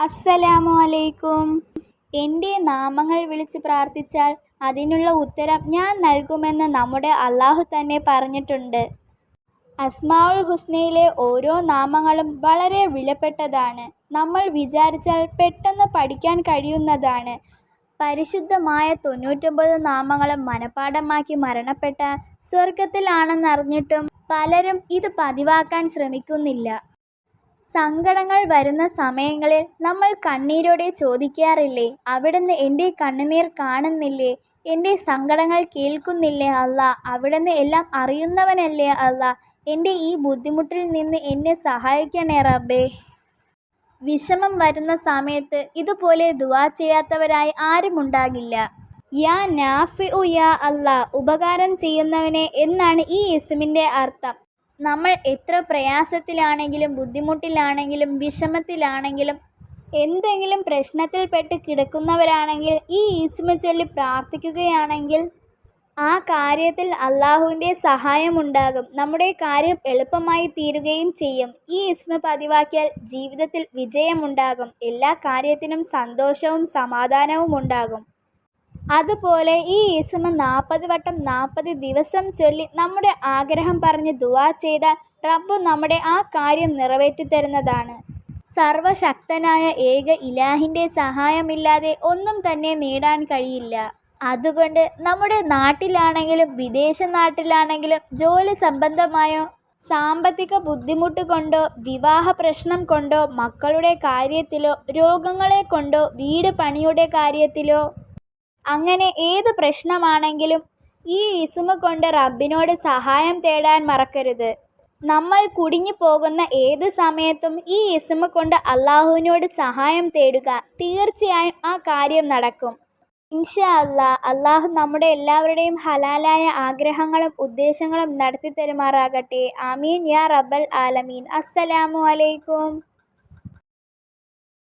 അസ്സലാമു അലൈക്കും. എൻ്റെ നാമങ്ങൾ വിളിച്ച് പ്രാർത്ഥിച്ചാൽ അതിനുള്ള ഉത്തരം ഞാൻ നൽകുമെന്ന് നമ്മുടെ അല്ലാഹു തന്നെ പറഞ്ഞിട്ടുണ്ട്. അസ്മാഉൽ ഹുസ്നയിലെ ഓരോ നാമങ്ങളും വളരെ വിലപ്പെട്ടതാണ്. നമ്മൾ വിചാരിച്ചാൽ പെട്ടെന്ന് പഠിക്കാൻ കഴിയുന്നതാണ്. പരിശുദ്ധമായ 99 നാമങ്ങളും മനഃപാഠമാക്കി മരണപ്പെട്ട സ്വർഗത്തിലാണെന്നറിഞ്ഞിട്ടും പലരും ഇത് പതിവാക്കാൻ ശ്രമിക്കുന്നില്ല. സങ്കടങ്ങൾ വരുന്ന സമയങ്ങളിൽ നമ്മൾ കണ്ണീരോടെ ചോദിക്കാറില്ലേ, അവിടുന്ന് എൻ്റെ കണ്ണുനീർ കാണുന്നില്ലേ, എൻ്റെ സങ്കടങ്ങൾ കേൾക്കുന്നില്ലേ അല്ലാ, അവിടുന്ന് എല്ലാം അറിയുന്നവനല്ലേ അല്ലാ, എൻ്റെ ഈ ബുദ്ധിമുട്ടിൽ നിന്ന് എന്നെ സഹായിക്കണേ റബ്ബേ. വിഷമം വരുന്ന സമയത്ത് ഇതുപോലെ ദുആ ചെയ്യാത്തവരായി ആരുമുണ്ടാകില്ല. യാ നാഫിഉ യാ അല്ലാ, ഉപകാരം ചെയ്യുന്നവനെ എന്നാണ് ഈ ഇസ്മിൻ്റെ അർത്ഥം. നമ്മൾ എത്ര പ്രയാസത്തിലാണെങ്കിലും ബുദ്ധിമുട്ടിലാണെങ്കിലും വിഷമത്തിലാണെങ്കിലും എന്തെങ്കിലും പ്രശ്നത്തിൽപ്പെട്ട് കിടക്കുന്നവരാണെങ്കിൽ ഈ ഇസ്മ ചൊല്ലി പ്രാർത്ഥിക്കുകയാണെങ്കിൽ ആ കാര്യത്തിൽ അല്ലാഹുവിൻ്റെ സഹായമുണ്ടാകും. നമ്മുടെ കാര്യം എളുപ്പമായി തീരുകയും ചെയ്യും. ഈ ഇസ്മ പതിവാക്കിയാൽ ജീവിതത്തിൽ വിജയമുണ്ടാകും. എല്ലാ കാര്യത്തിനും സന്തോഷവും സമാധാനവും ഉണ്ടാകും. അതുപോലെ ഈ ഇസ്മ 40 വട്ടം 40 ദിവസം ചൊല്ലി നമ്മുടെ ആഗ്രഹം പറഞ്ഞ് ദുആ ചെയ്താൽ റബ്ബ് നമ്മുടെ ആ കാര്യം നിറവേറ്റിത്തരുന്നതാണ്. സർവശക്തനായ ഏക ഇലാഹിൻ്റെ സഹായമില്ലാതെ ഒന്നും തന്നെ നേടാൻ കഴിയില്ല. അതുകൊണ്ട് നമ്മുടെ നാട്ടിലാണെങ്കിലും വിദേശ നാട്ടിലാണെങ്കിലും ജോലി സംബന്ധമായോ സാമ്പത്തിക ബുദ്ധിമുട്ട് കൊണ്ടോ വിവാഹ പ്രശ്നം കൊണ്ടോ മക്കളുടെ കാര്യത്തിലോ രോഗങ്ങളെ കൊണ്ടോ വീട് പണിയുടെ കാര്യത്തിലോ അങ്ങനെ ഏത് പ്രശ്നമാണെങ്കിലും ഈ ഇസ്മ കൊണ്ട് റബ്ബിനോട് സഹായം തേടാൻ മറക്കരുത്. നമ്മൾ കുടുങ്ങി പോകുന്ന ഏത് സമയത്തും ഈ ഇസ്മ കൊണ്ട് അല്ലാഹുവിനോട് സഹായം തേടുക. തീർച്ചയായും ആ കാര്യം നടക്കും. ഇൻഷാ അല്ലാ. അല്ലാഹു നമ്മുടെ എല്ലാവരുടെയും ഹലാലായ ആഗ്രഹങ്ങളും ഉദ്ദേശങ്ങളും നടത്തി തരുമാറാകട്ടെ. ആമീൻ യാ റബ്ബൽ ആലമീൻ. അസ്സലാമു അലൈക്കും.